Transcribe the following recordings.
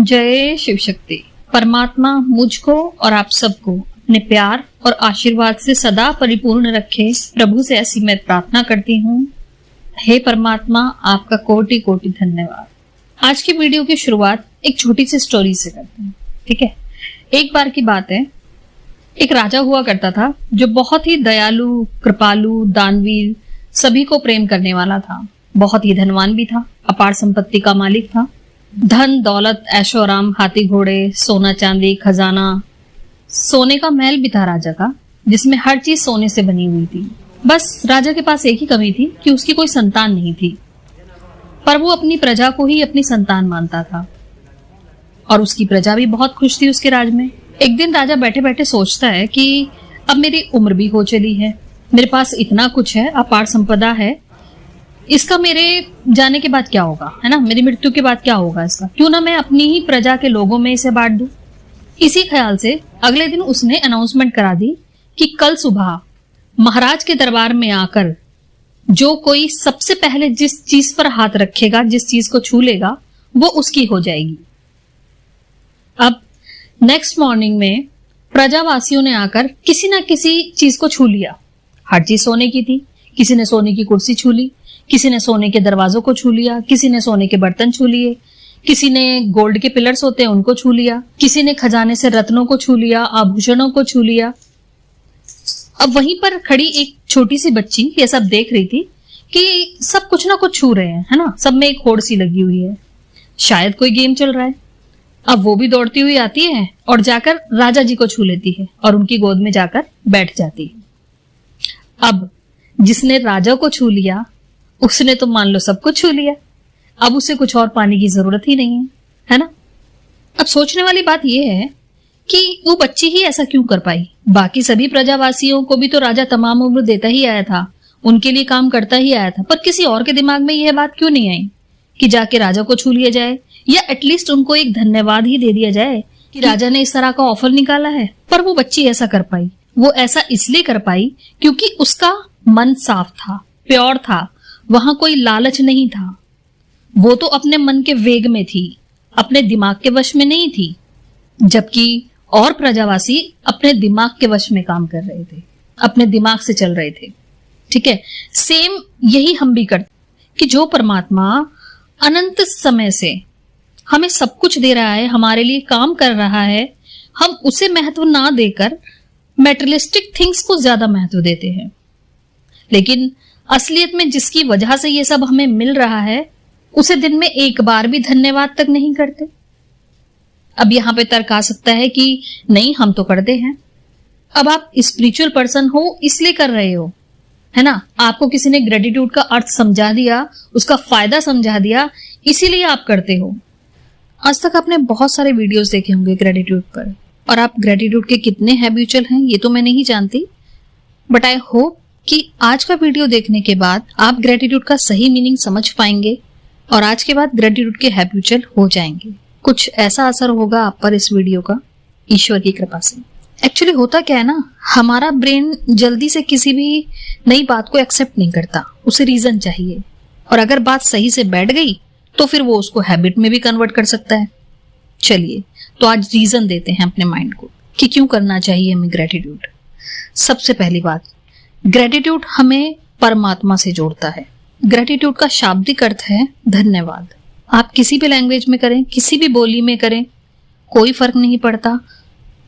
जय शिव शक्ति। परमात्मा मुझको और आप सबको अपने प्यार और आशीर्वाद से सदा परिपूर्ण रखे, प्रभु से ऐसी मैं प्रार्थना करती हूँ। हे परमात्मा, आपका कोटि कोटि धन्यवाद। आज की वीडियो की शुरुआत एक छोटी सी स्टोरी से करते हैं, ठीक है। एक बार की बात है, एक राजा हुआ करता था जो बहुत ही दयालु, कृपालु, दानवीर, सभी को प्रेम करने वाला था। बहुत ही धनवान भी था, अपार संपत्ति का मालिक था। धन दौलत, ऐशो आराम, हाथी घोड़े, सोना चांदी, खजाना, सोने का महल भी था राजा का, जिसमें हर चीज सोने से बनी हुई थी। बस राजा के पास एक ही कमी थी कि उसकी कोई संतान नहीं थी, पर वो अपनी प्रजा को ही अपनी संतान मानता था और उसकी प्रजा भी बहुत खुश थी उसके राज में। एक दिन राजा बैठे बैठे सोचता है कि अब मेरी उम्र भी हो चली है, मेरे पास इतना कुछ है, अपार संपदा है, इसका मेरे जाने के बाद क्या होगा, है ना, मेरी मृत्यु के बाद क्या होगा इसका, क्यों ना मैं अपनी ही प्रजा के लोगों में इसे बांट दूं। इसी ख्याल से अगले दिन उसने अनाउंसमेंट करा दी कि कल सुबह महाराज के दरबार में आकर जो कोई सबसे पहले जिस चीज पर हाथ रखेगा, जिस चीज को छू लेगा, वो उसकी हो जाएगी। अब नेक्स्ट मॉर्निंग में प्रजावासियों ने आकर किसी ना किसी चीज को छू लिया। हर चीज सोने की थी। किसी ने सोने की कुर्सी छू ली, किसी ने सोने के दरवाजों को छू लिया, किसी ने सोने के बर्तन छू लिए, किसी ने गोल्ड के पिलर्स होते हैं उनको छू लिया, किसी ने खजाने से रत्नों को छू लिया, आभूषणों को छू लिया। अब वहीं पर खड़ी एक छोटी सी बच्ची ये सब देख रही थी कि सब कुछ ना कुछ छू रहे हैं, है ना, सब में एक होड़ सी लगी हुई है, शायद कोई गेम चल रहा है। अब वो भी दौड़ती हुई आती है और जाकर राजा जी को छू लेती है और उनकी गोद में जाकर बैठ जाती है। अब जिसने राजा को छू लिया उसने तो मान लो सब कुछ छू लिया, अब उसे कुछ और पाने की जरूरत ही नहीं है ना। अब सोचने वाली बात यह है कि वो बच्ची ही ऐसा क्यों कर पाई। बाकी सभी प्रजावासियों को भी तो राजा तमाम उम्र देता ही आया था, उनके लिए काम करता ही आया था, पर किसी और के दिमाग में यह बात क्यों नहीं आई कि जाके राजा को छू लिया जाए, या एटलीस्ट उनको एक धन्यवाद ही दे दिया जाए कि राजा ने इस तरह का ऑफर निकाला है। पर वो बच्ची ऐसा कर पाई। वो ऐसा इसलिए कर पाई क्योंकि उसका मन साफ था, प्योर था, वहां कोई लालच नहीं था। वो तो अपने मन के वेग में थी, अपने दिमाग के वश में नहीं थी, जबकि और प्रजावासी अपने दिमाग के वश में काम कर रहे थे, अपने दिमाग से चल रहे थे, ठीक है। सेम यही हम भी करते कि जो परमात्मा अनंत समय से हमें सब कुछ दे रहा है, हमारे लिए काम कर रहा है, हम उसे महत्व ना देकर मैटेरियलिस्टिक थिंग्स को ज्यादा महत्व देते हैं। लेकिन असलियत में जिसकी वजह से ये सब हमें मिल रहा है, उसे दिन में एक बार भी धन्यवाद तक नहीं करते। अब यहां पे तर्क आ सकता है कि नहीं, हम तो करते हैं। अब आप स्पिरिचुअल पर्सन हो इसलिए कर रहे हो, है ना, आपको किसी ने ग्रेटिट्यूड का अर्थ समझा दिया, उसका फायदा समझा दिया, इसीलिए आप करते हो। आज तक आपने बहुत सारे वीडियोस देखे होंगे ग्रेटिट्यूड पर, और आप ग्रेटिट्यूड के कितने हैबिचुअल हैं ये तो मैं नहीं जानती, बट आई होप कि आज का वीडियो देखने के बाद आप ग्रेटिट्यूड का सही मीनिंग समझ पाएंगे और आज के बाद ग्रेटिट्यूड के हैबिचुअल हो जाएंगे। कुछ ऐसा असर होगा आप पर इस वीडियो का, ईश्वर की कृपा से। एक्चुअली होता क्या है ना, हमारा ब्रेन जल्दी से किसी भी नई बात को एक्सेप्ट नहीं करता, उसे रीजन चाहिए, और अगर बात सही से बैठ गई तो फिर वो उसको हैबिट में भी कन्वर्ट कर सकता है। चलिए तो आज रीजन देते हैं अपने माइंड को कि क्यों करना चाहिए हमें ग्रेटिट्यूड। सबसे पहली बात, ग्रेटिट्यूड हमें परमात्मा से जोड़ता है। ग्रेटिट्यूड का शाब्दिक अर्थ है धन्यवाद। आप किसी भी लैंग्वेज में करें, किसी भी बोली में करें, कोई फर्क नहीं पड़ता,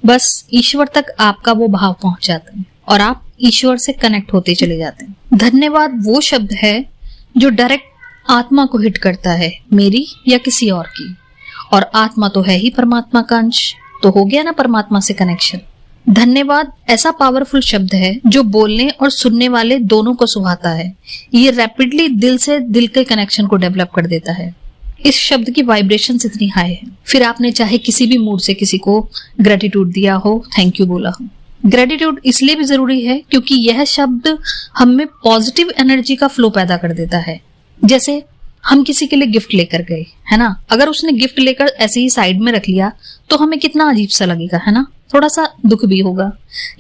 बस ईश्वर तक आपका वो भाव पहुंच जाता है और आप ईश्वर से कनेक्ट होते चले जाते हैं। धन्यवाद वो शब्द है जो डायरेक्ट आत्मा को हिट करता है, मेरी या किसी और की, और आत्मा तो है ही परमात्मा का अंश, तो हो गया ना परमात्मा से कनेक्शन। धन्यवाद ऐसा पावरफुल शब्द है जो बोलने और सुनने वाले दोनों को सुहाता है। ये रैपिडली दिल से दिल के कनेक्शन को डेवलप कर देता है। इस शब्द की वाइब्रेशन इतनी हाई है, फिर आपने चाहे किसी भी मूड से किसी को ग्रेटिट्यूड दिया हो, थैंक यू बोला हो। ग्रेटिट्यूड इसलिए भी जरूरी है क्योंकि यह शब्द हमें पॉजिटिव एनर्जी का फ्लो पैदा कर देता है। जैसे हम किसी के लिए गिफ्ट लेकर गए, है ना, अगर उसने गिफ्ट लेकर ऐसे ही साइड में रख लिया तो हमें कितना अजीब सा लगेगा, है ना, थोड़ा सा दुख भी होगा।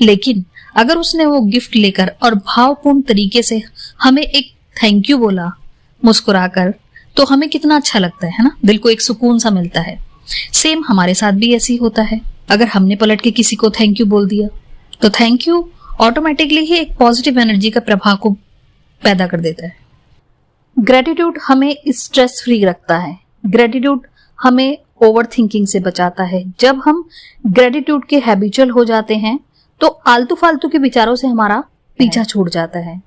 लेकिन अगर उसने वो गिफ्ट लेकर और भावपूर्ण तरीके से हमें एक थैंक यू बोला मुस्कुराकर, तो हमें कितना अच्छा लगता है ना, दिल को एक सुकून सा मिलता है। सेम हमारे साथ भी ऐसे ही होता है। अगर हमने पलट के किसी को थैंक यू बोल दिया तो थैंक यू ऑटोमेटिकली ही एक पॉजिटिव एनर्जी का प्रभाव को पैदा कर देता है। ग्रेटिट्यूड हमें स्ट्रेस फ्री रखता है। ग्रेटिट्यूड हमें ओवर थिंकिंग से बचाता है। जब हम ग्रेटिट्यूड के हैबिचुअल हो जाते हैं तो आलतू फालतू के विचारों से हमारा पीछा छूट जाता है,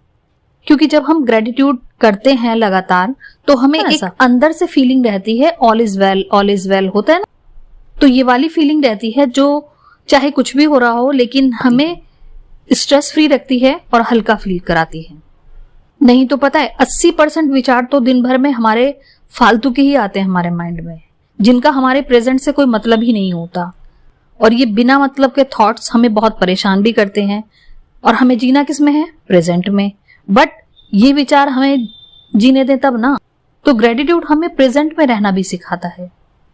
क्योंकि जब हम ग्रेटिट्यूड करते हैं लगातार तो हमें एक अंदर से फीलिंग रहती है ऑल इज वेल होता है ना, तो ये वाली फीलिंग रहती है जो चाहे कुछ भी हो रहा हो लेकिन हमें स्ट्रेस फ्री रखती है और हल्का फील कराती है। नहीं तो पता है 80% विचार तो दिन भर में हमारे फालतू के ही आते हैं हमारे माइंड में, जिनका हमारे प्रेजेंट से कोई मतलब ही नहीं होता। और ये बिना मतलब के थॉट्स हमें बहुत परेशान भी करते हैं। और हमें जीना किस में है? प्रेजेंट में। बट ये विचार हमें जीने दें तब ना। तो ग्रेटिट्यूड हमें प्रेजेंट में रहना भी सिखाता है।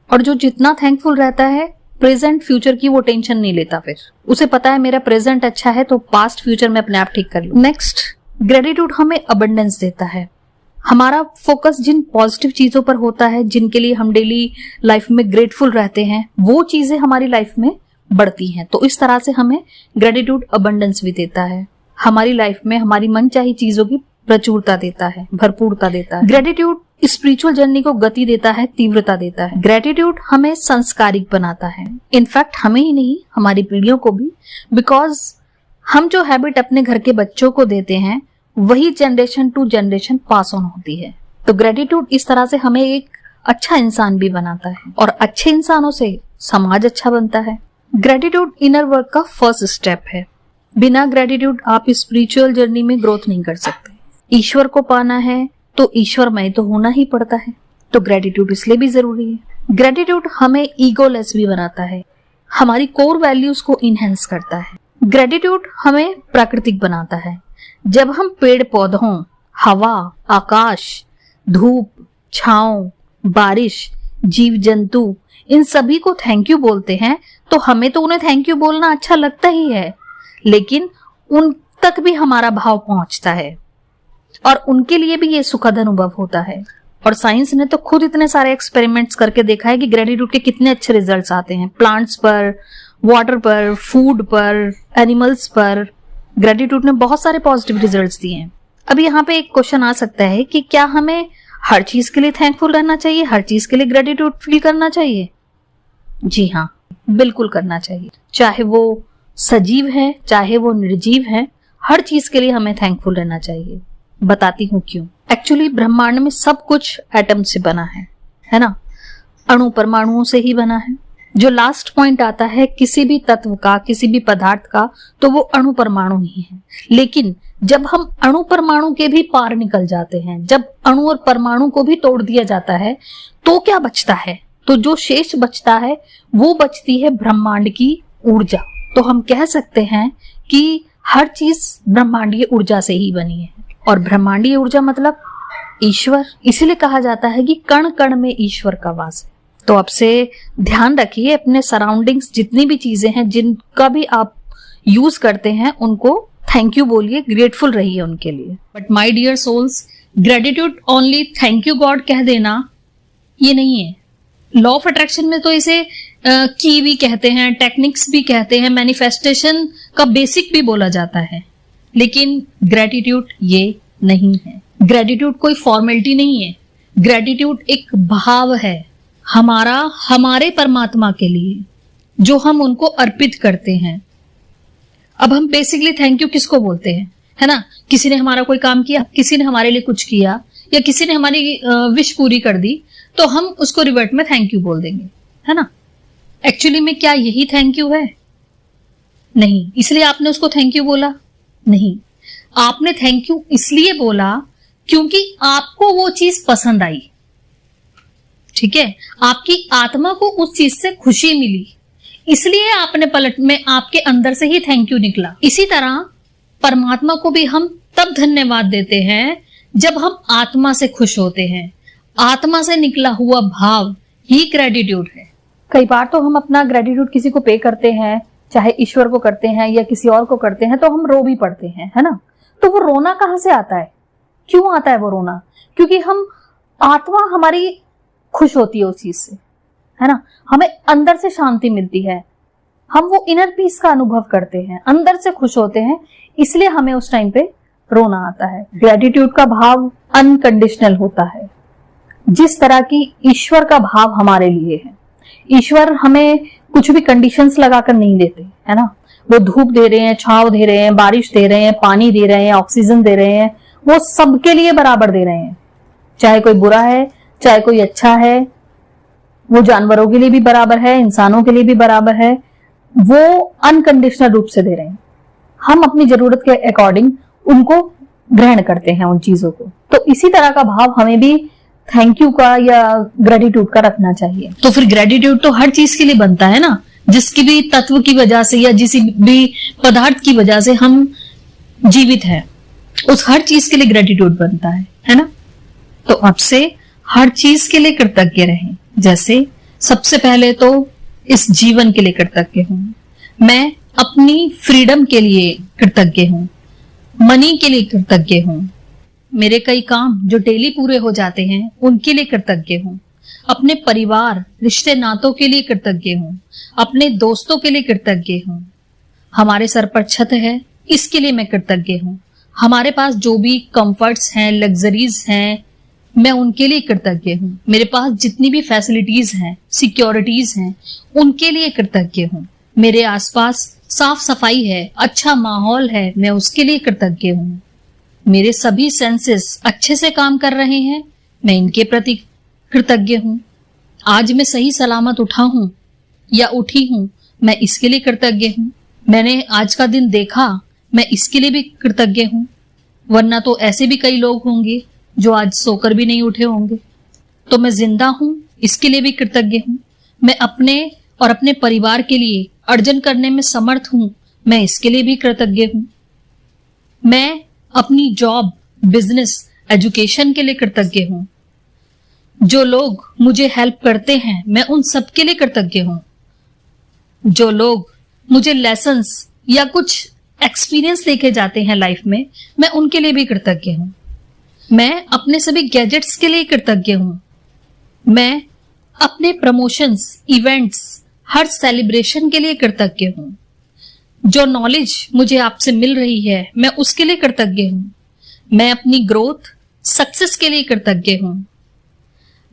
और जो जितना थैंकफुल रहता है प्रेजेंट फ्यूचर की वो टेंशन नहीं लेता। फिर उसे पता है मेरा प्रेजेंट अच्छा है तो पास्ट फ्यूचर में अपने आप ठीक कर लूं। नेक्स्ट, ग्रेटिट्यूड हमें अबंडेंस देता है। हमारा फोकस जिन पॉजिटिव चीजों पर होता है, जिनके लिए हम डेली लाइफ में ग्रेटफुल रहते हैं, वो चीजें हमारी लाइफ में बढ़ती हैं। तो इस तरह से हमें ग्रेटिट्यूड अबंडेंस भी देता है। हमारी लाइफ में हमारी मनचाही चीजों की प्रचुरता देता है, भरपूरता देता है। ग्रेटिट्यूड स्पिरिचुअल जर्नी को गति देता है, तीव्रता देता है। ग्रेटिट्यूड हमें संस्कारिक बनाता है, इनफैक्ट हमें ही नहीं हमारी पीढ़ियों को भी, बिकॉज हम जो हैबिट अपने घर के बच्चों को देते हैं वही generation to generation pass on होती है। तो ग्रेटिट्यूड इस तरह से हमें एक अच्छा इंसान भी बनाता है और अच्छे इंसानों से समाज अच्छा बनता है। ग्रेटिट्यूड इनर वर्क का फर्स्ट स्टेप है। बिना ग्रेटिट्यूड आप स्पिरिचुअल जर्नी में ग्रोथ नहीं कर सकते। ईश्वर को पाना है तो ईश्वरमय तो होना ही पड़ता है, तो ग्रेटिट्यूड इसलिए भी जरूरी है। ग्रेटिट्यूड हमें ईगोलेस भी बनाता है, हमारी कोर वैल्यूज को इनहेंस करता है। ग्रेटिट्यूड हमें प्राकृतिक बनाता है। जब हम पेड़ पौधों, हवा, आकाश, धूप, छांव, बारिश, जीव जंतु, इन सभी को थैंक यू बोलते हैं तो हमें तो उन्हें थैंक यू बोलना अच्छा लगता ही है, लेकिन उन तक भी हमारा भाव पहुंचता है और उनके लिए भी ये सुखद अनुभव होता है। और साइंस ने तो खुद इतने सारे एक्सपेरिमेंट्स करके देखा है कि ग्रेटिट्यूड के कितने अच्छे रिजल्ट्स आते हैं। प्लांट्स पर, वाटर पर, फूड पर, एनिमल्स पर ग्रेटिट्यूड ने बहुत सारे पॉजिटिव रिजल्ट्स दिए हैं। अब यहाँ पे एक क्वेश्चन आ सकता है कि क्या हमें हर चीज के लिए थैंकफुल रहना चाहिए, हर चीज के लिए ग्रेटिट्यूड फील करना चाहिए? जी हाँ, बिल्कुल करना चाहिए। चाहे वो सजीव है, चाहे वो निर्जीव है, हर चीज के लिए हमें थैंकफुल रहना चाहिए। बताती हूँ क्यों। एक्चुअली ब्रह्मांड में सब कुछ एटम से बना है ना, अणु परमाणुओं से ही बना है। जो लास्ट पॉइंट आता है किसी भी तत्व का, किसी भी पदार्थ का, तो वो अणु परमाणु ही है। लेकिन जब हम अणु परमाणु के भी पार निकल जाते हैं, जब अणु और परमाणु को भी तोड़ दिया जाता है, तो क्या बचता है? तो जो शेष बचता है वो बचती है ब्रह्मांड की ऊर्जा। तो हम कह सकते हैं कि हर चीज ब्रह्मांडीय ऊर्जा से ही बनी है। और ब्रह्मांडीय ऊर्जा मतलब ईश्वर। इसीलिए कहा जाता है कि कण कण में ईश्वर का वास है। तो अब से ध्यान रखिए, अपने सराउंडिंग्स जितनी भी चीजें हैं, जिनका भी आप यूज करते हैं, उनको थैंक यू बोलिए, ग्रेटफुल रहिए उनके लिए। But my dear souls, gratitude only thank you God कह देना ये नहीं है। लॉ ऑफ अट्रैक्शन में तो इसे की भी कहते हैं, टेक्निक्स भी कहते हैं, मैनिफेस्टेशन का बेसिक भी बोला जाता है, लेकिन ग्रेटिट्यूड ये नहीं है। ग्रेटिट्यूड कोई फॉर्मेलिटी नहीं है। ग्रेटिट्यूड एक भाव है हमारा, हमारे परमात्मा के लिए, जो हम उनको अर्पित करते हैं। अब हम बेसिकली थैंक यू किसको बोलते हैं, है ना? किसी ने हमारा कोई काम किया, किसी ने हमारे लिए कुछ किया, या किसी ने हमारी विश पूरी कर दी, तो हम उसको रिवर्ट में थैंक यू बोल देंगे, है ना? एक्चुअली में क्या यही थैंक यू है? नहीं। इसलिए आपने उसको थैंक यू बोला? नहीं। आपने थैंक यू इसलिए बोला क्योंकि आपको वो चीज पसंद आई, ठीक है? आपकी आत्मा को उस चीज से खुशी मिली, इसलिए आपने पलट में आपके अंदर से ही थैंक यू निकला। इसी तरह परमात्मा को भी हम तब धन्यवाद देते हैं जब हम आत्मा से खुश होते हैं। आत्मा से निकला हुआ भाव ही ग्रेटिट्यूड है। कई बार तो हम अपना ग्रेटिट्यूड किसी को पे करते हैं, चाहे ईश्वर को करते हैं या किसी और को करते हैं, तो हम रो भी पड़ते हैं, है ना? तो वो रोना कहां से आता है? क्यों आता है वो रोना? क्योंकि हम, आत्मा हमारी खुश होती है उस चीज से, है ना, हमें अंदर से शांति मिलती है, हम वो इनर पीस का अनुभव करते हैं, अंदर से खुश होते हैं, इसलिए हमें उस टाइम पे रोना आता है। ग्रेटिट्यूड का भाव अनकंडीशनल होता है, जिस तरह की ईश्वर का भाव हमारे लिए है। ईश्वर हमें कुछ भी कंडीशंस लगाकर नहीं देते, है ना। वो धूप दे रहे हैं, छांव दे रहे हैं, बारिश दे रहे हैं, पानी दे रहे हैं, ऑक्सीजन दे रहे हैं, वो सबके लिए बराबर दे रहे हैं। चाहे कोई बुरा है, चाहे कोई अच्छा है, वो जानवरों के लिए भी बराबर है, इंसानों के लिए भी बराबर है, वो अनकंडीशनल रूप से दे रहे हैं। हम अपनी जरूरत के अकॉर्डिंग उनको ग्रहण करते हैं, उन चीजों को। तो इसी तरह का भाव हमें भी थैंक यू का या ग्रेटिट्यूड का रखना चाहिए। तो फिर ग्रेटिट्यूड तो हर चीज के लिए बनता है ना, जिसकी भी तत्व की वजह से या जिस भी पदार्थ की वजह से हम जीवित हैं, उस हर चीज के लिए ग्रेटिट्यूड बनता है ना। तो अब से हर चीज के लिए कृतज्ञ रहें। जैसे सबसे पहले तो इस जीवन के लिए कृतज्ञ हूं, मैं अपनी फ्रीडम के लिए कृतज्ञ हूं, मनी के लिए कृतज्ञ हूं, मेरे कई काम जो डेली पूरे हो जाते हैं उनके लिए कृतज्ञ हूं, अपने परिवार रिश्ते नातों के लिए कृतज्ञ हूं, अपने दोस्तों के लिए कृतज्ञ हूं, हमारे सर पर छत है इसके लिए मैं कृतज्ञ हूं, हमारे पास जो भी कंफर्ट्स हैं, लग्जरीज हैं, मैं उनके लिए कृतज्ञ हूं, मेरे पास जितनी भी फैसिलिटीज हैं, सिक्योरिटीज हैं, उनके लिए कृतज्ञ हूं, मेरे आसपास साफ सफाई है, अच्छा माहौल है, मैं उसके लिए कृतज्ञ हूं, मेरे सभी सेंसेस अच्छे से काम कर रहे हैं, मैं इनके प्रति कृतज्ञ हूं, आज मैं सही सलामत उठा हूं या उठी हूं, मैं इसके लिए कृतज्ञ हूं, मैंने आज का दिन देखा, मैं इसके लिए भी कृतज्ञ हूं, वरना तो ऐसे भी कई लोग होंगे जो आज सोकर भी नहीं उठे होंगे। तो मैं जिंदा हूं इसके लिए भी कृतज्ञ हूं, मैं अपने और अपने परिवार के लिए अर्जन करने में समर्थ हूं, मैं इसके लिए भी कृतज्ञ हूं, मैं अपनी जॉब, बिजनेस, एजुकेशन के लिए कृतज्ञ हूं, जो लोग मुझे हेल्प करते हैं मैं उन सब के लिए कृतज्ञ हूं, जो लोग मुझे लेसन्स या कुछ एक्सपीरियंस देके जाते हैं लाइफ में, मैं उनके लिए भी कृतज्ञ हूं, मैं अपने सभी गैजेट्स के लिए कृतज्ञ हूं, मैं अपने प्रमोशंस, इवेंट्स, हर सेलिब्रेशन के लिए कृतज्ञ हूं, जो नॉलेज मुझे आपसे मिल रही है मैं उसके लिए कृतज्ञ हूं, मैं अपनी ग्रोथ, सक्सेस के लिए कृतज्ञ हूं,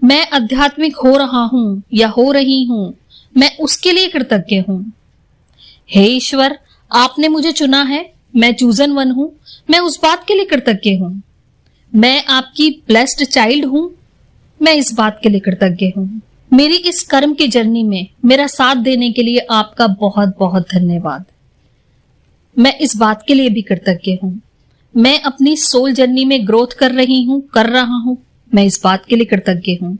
मैं आध्यात्मिक हो रहा हूं या हो रही हूं, मैं उसके लिए कृतज्ञ हूं। हे ईश्वर, आपने मुझे चुना है, मैं चूजन वन हूं, मैं उस बात के लिए कृतज्ञ हूं, मैं आपकी ब्लेस्ड चाइल्ड हूं, मैं इस बात के लिए कृतज्ञ हूं, मेरी इस कर्म की जर्नी में मेरा साथ देने के लिए आपका बहुत बहुत धन्यवाद, मैं इस बात के लिए भी कृतज्ञ हूं, मैं अपनी सोल जर्नी में ग्रोथ कर रही हूं, कर रहा हूं, मैं इस बात के लिए कृतज्ञ हूं,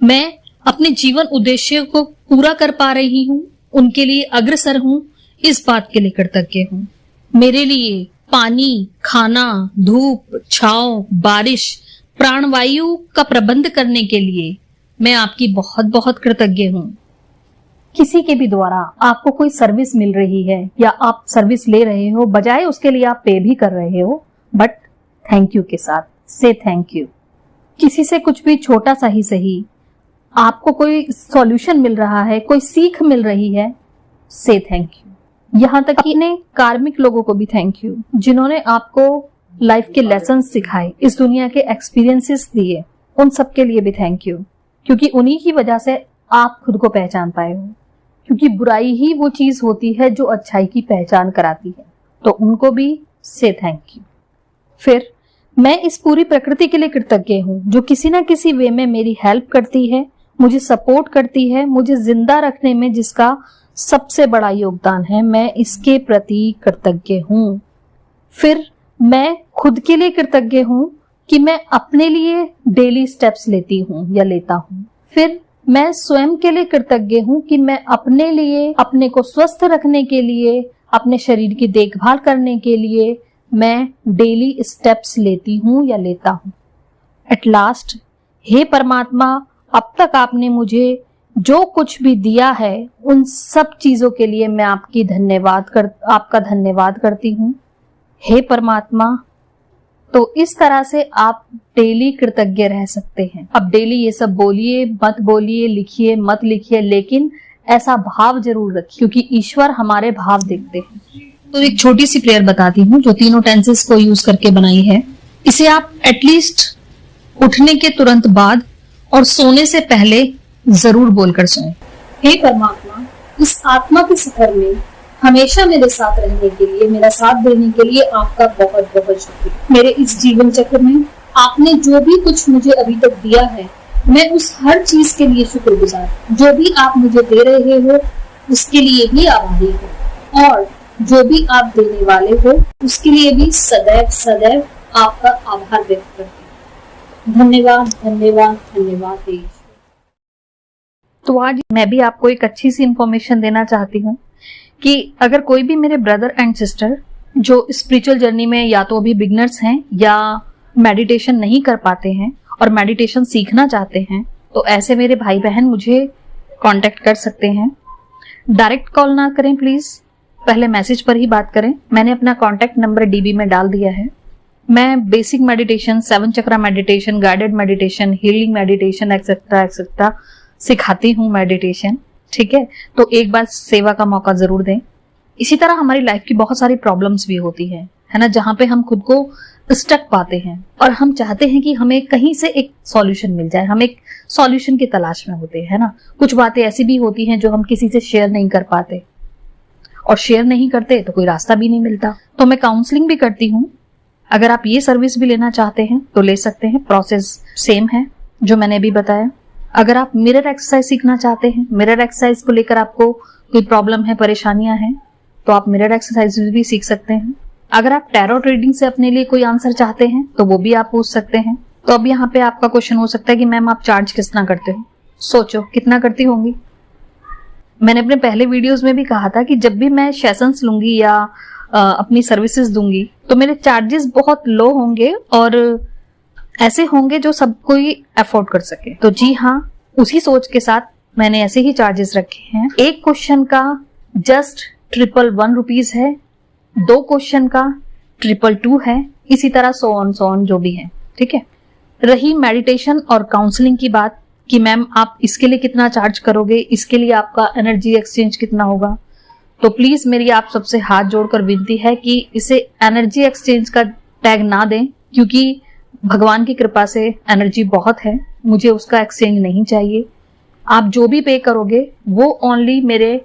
मैं अपने जीवन उद्देश्य को पूरा कर पा रही हूं, उनके लिए अग्रसर हूं, इस बात के लिए कृतज्ञ हूं, मेरे लिए पानी, खाना, धूप, छांव, बारिश, प्राणवायु का प्रबंध करने के लिए मैं आपकी बहुत बहुत कृतज्ञ हूं। किसी के भी द्वारा आपको कोई सर्विस मिल रही है या आप सर्विस ले रहे हो, बजाय उसके लिए आप पे भी कर रहे हो, बट थैंक यू के साथ से थैंक यू। किसी से कुछ भी छोटा सा ही सही आपको कोई सॉल्यूशन मिल रहा है, कोई सीख मिल रही है, से थैंक यू। यहाँ तक कि इन्हें कार्मिक लोगों को भी थैंक यू, जिन्होंने आपको लाइफ के लेसन सिखाए, इस दुनिया के एक्सपीरियंसेस दिए, उन सब के लिए भी थैंक यू, क्योंकि उन्हीं की वजह से आप खुद को पहचान पाए हो, क्योंकि बुराई ही वो चीज होती है जो अच्छाई की पहचान कराती है, तो उनको भी से थैंक यू। फिर मैं इस पूरी प्रकृति के लिए कृतज्ञ हूँ, जो किसी ना किसी वे में मेरी हेल्प करती है, मुझे सपोर्ट करती है, मुझे जिंदा रखने में जिसका सबसे बड़ा योगदान है, मैं इसके प्रति कृतज्ञ हूँ। फिर मैं खुद के लिए कृतज्ञ हूँ कि मैं अपने लिए डेली स्टेप्स लेती हूँ या लेता हूँ। फिर मैं स्वयं के लिए कृतज्ञ हूँ कि मैं अपने लिए, अपने को स्वस्थ रखने के लिए, अपने शरीर की देखभाल करने के लिए मैं डेली स्टेप्स लेती हूँ या लेता हूँ। एट लास्ट, हे परमात्मा, अब तक आपने मुझे जो कुछ भी दिया है उन सब चीजों के लिए मैं आपका धन्यवाद करती हूँ। हे परमात्मा, तो इस तरह से आप डेली कृतज्ञ रह सकते हैं। अब डेली ये सब बोलिए, मत बोलिए, लिखिए, मत लिखिए, लेकिन ऐसा भाव जरूर रखिए, क्योंकि ईश्वर हमारे भाव देखते हैं। तो एक छोटी सी प्रेयर बताती हूँ जो तीनों टेंसेस को यूज करके बनाई है। इसे आप एटलीस्ट उठने के तुरंत बाद और सोने से पहले जरूर बोलकर सोएं। हे परमात्मा, इस आत्मा के सफर में हमेशा मेरे साथ रहने के लिए, मेरा साथ देने के लिए आपका बहुत बहुत शुक्रिया। मेरे इस जीवन चक्र में आपने जो भी कुछ मुझे अभी तक दिया है, मैं उस हर चीज के लिए शुक्रगुजार। जो भी आप मुझे दे रहे हो उसके लिए भी आभारी हो, और जो भी आप देने वाले हो उसके लिए भी सदैव सदैव आपका आभार व्यक्त करती हूँ। धन्यवाद धन्यवाद धन्यवाद। तो आज मैं भी आपको एक अच्छी सी इंफॉर्मेशन देना चाहती हूँ कि अगर कोई भी मेरे ब्रदर एंड सिस्टर जो स्पिरिचुअल जर्नी में या तो अभी बिगनर्स हैं या मेडिटेशन नहीं कर पाते हैं और मेडिटेशन सीखना चाहते हैं, तो ऐसे मेरे भाई बहन मुझे कांटेक्ट कर सकते हैं। डायरेक्ट कॉल ना करें प्लीज, पहले मैसेज पर ही बात करें। मैंने अपना कांटेक्ट नंबर डीबी में डाल दिया है। मैं basic meditation, 7 chakra meditation, guided meditation, healing meditation etcetera etcetera सिखाती हूँ मेडिटेशन, ठीक है। तो एक बार सेवा का मौका जरूर दें। इसी तरह हमारी लाइफ की बहुत सारी प्रॉब्लम्स भी होती है ना, जहाँ पे हम खुद को स्टक पाते हैं और हम चाहते हैं कि हमें कहीं से एक सॉल्यूशन मिल जाए। हम एक सॉल्यूशन की तलाश में होते हैं ना। कुछ बातें ऐसी भी होती हैं जो हम किसी से शेयर नहीं कर पाते, और शेयर नहीं करते तो कोई रास्ता भी नहीं मिलता। तो मैं काउंसलिंग भी करती हूँ। अगर आप ये सर्विस भी लेना चाहते हैं तो ले सकते हैं। प्रोसेस सेम है जो मैंने अभी बताया। अगर आप मिरर एक्सरसाइज सीखना चाहते हैं, मिरर एक्सरसाइज को लेकर आपको कोई प्रॉब्लम है, परेशानियां हैं, तो आप मिरर एक्सरसाइज भी सीख सकते हैं। अगर आप टैरो ट्रेडिंग से अपने लिए कोई आंसर चाहते हैं तो वो भी आप पूछ सकते हैं। तो अब यहाँ पे आपका क्वेश्चन हो सकता है कि मैम आप चार्ज कितना करते हो? सोचो कितना करती होंगी। मैंने अपने पहले वीडियोस में भी कहा था कि जब भी मैं सेशंस लूंगी या अपनी सर्विसेज दूंगी तो मेरे चार्जेस बहुत लो होंगे और ऐसे होंगे जो सब कोई अफोर्ड कर सके। तो जी हाँ, उसी सोच के साथ मैंने ऐसे ही चार्जेस रखे हैं। एक क्वेश्चन का जस्ट 111 रुपीज है, 2 क्वेश्चन का 222 है, इसी तरह सो ऑन जो भी है, ठीक है। रही मेडिटेशन और काउंसलिंग की बात कि मैम आप इसके लिए कितना चार्ज करोगे, इसके लिए आपका एनर्जी एक्सचेंज कितना होगा, तो प्लीज मेरी आप सबसे हाथ जोड़कर विनती है कि इसे एनर्जी एक्सचेंज का टैग ना दें, क्योंकि भगवान की कृपा से एनर्जी बहुत है, मुझे उसका एक्सचेंज नहीं चाहिए। आप जो भी पे करोगे वो ओनली मेरे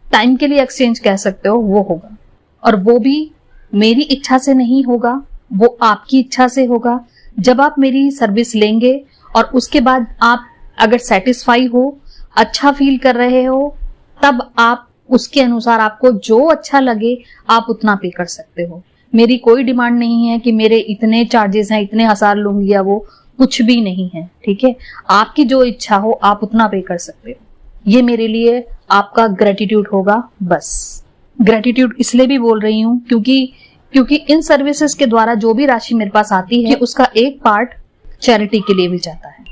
टाइम के लिए एक्सचेंज कह सकते हो, वो होगा। और वो भी मेरी इच्छा से नहीं होगा, वो आपकी इच्छा से होगा। जब आप मेरी सर्विस लेंगे और उसके बाद आप अगर सेटिस्फाई हो, अच्छा फील कर रहे हो, तब आप उसके अनुसार आपको जो अच्छा लगे आप उतना पे कर सकते हो। मेरी कोई डिमांड नहीं है कि मेरे इतने चार्जेस हैं, इतने हजार लूंगी, या वो कुछ भी नहीं है, ठीक है। आपकी जो इच्छा हो आप उतना पे कर सकते हो। ये मेरे लिए आपका ग्रेटिट्यूड होगा। बस ग्रेटिट्यूड इसलिए भी बोल रही हूँ क्योंकि इन सर्विसेज के द्वारा जो भी राशि मेरे पास आती है उसका एक पार्ट चैरिटी के लिए भी जाता है।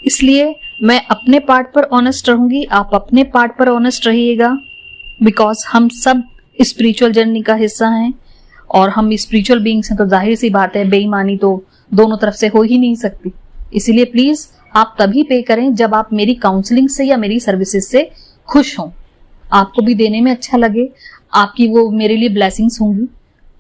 इसलिए मैं अपने पार्ट पर ऑनेस्ट रहूंगी, आप अपने पार्ट पर ऑनेस्ट रहिएगा, बिकॉज हम सब स्पिरिचुअल जर्नी का हिस्सा हैं और हम स्पिरिचुअल बीइंग्स हैं। तो जाहिर सी बात है, बेईमानी तो दोनों तरफ से हो ही नहीं सकती। इसीलिए प्लीज आप तभी पे करें जब आप मेरी काउंसलिंग से या मेरी सर्विसेज से खुश हों, आपको भी देने में अच्छा लगे, आपकी वो मेरे लिए ब्लेसिंग्स होंगी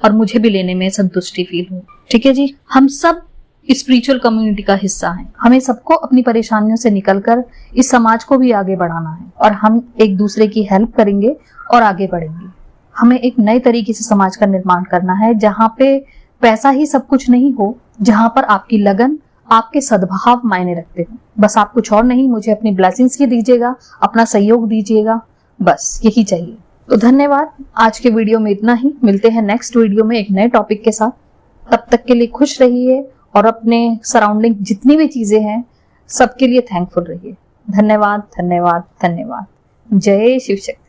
और मुझे भी लेने में संतुष्टि फील हो। ठीक है जी, हम सब स्पिरिचुअल कम्युनिटी का हिस्सा हैं। हमें सबको अपनी परेशानियों से निकलकर इस समाज को भी आगे बढ़ाना है और हम एक दूसरे की हेल्प करेंगे और आगे बढ़ेंगे। हमें एक नए तरीके से समाज का निर्माण करना है, जहाँ पे पैसा ही सब कुछ नहीं हो, जहाँ पर आपकी लगन, आपके सद्भाव मायने रखते हो। बस आप कुछ और नहीं, मुझे अपनी ब्लेसिंग्स ही दीजिएगा, अपना सहयोग दीजिएगा, बस यही चाहिए। तो धन्यवाद। आज के वीडियो में इतना ही। मिलते हैं नेक्स्ट वीडियो में एक नए टॉपिक के साथ। तब तक के लिए खुश रहिए और अपने सराउंडिंग जितनी भी चीजें हैं सबके लिए थैंकफुल रहिए। धन्यवाद धन्यवाद धन्यवाद। जय शिव शक्ति।